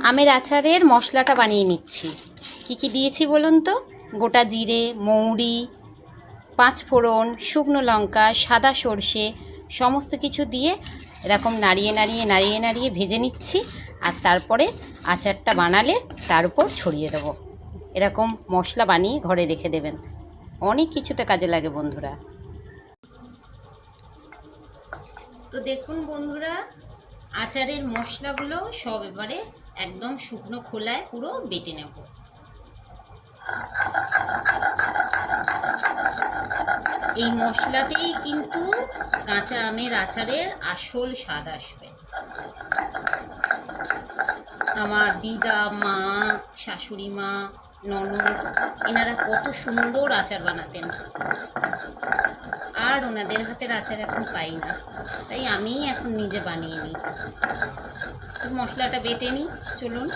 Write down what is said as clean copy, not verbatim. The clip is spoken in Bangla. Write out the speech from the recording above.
আমের আচারের মশলাটা বানিয়ে নিচ্ছি। কি কি দিয়েছি বলুন তো? গোটা জিরে, মৌরি, 5 ফোড়ন, শুকনো লঙ্কা, সাদা সর্ষে সমস্ত কিছু দিয়ে এরকম নাড়িয়ে নাড়িয়ে ভেজে নিচ্ছি। আর তারপরে আচারটা বানালে তার উপর ছড়িয়ে দেবো। এরকম মশলা বানিয়ে ঘরে রেখে দেবেন, অনেক কিছুতে কাজে লাগে বন্ধুরা। তো দেখুন বন্ধুরা, আচারের মশলাগুলো সব এবারে একদম শুকনো খোলায় পুরো বেটে নেব। এই মশলাতেই কিন্তু কাঁচা আমের আচারের আসল স্বাদ আসবে। আমার দিদা, মা, শাশুড়ি মা, ননদ এনারা কত সুন্দর আচার বানাতেন, আর ওনাদের হাতের আচার এখন পাই না, তাই আমিই এখন নিজে বানিয়ে নিই। মশলাটা বেটে নিই, চলুন।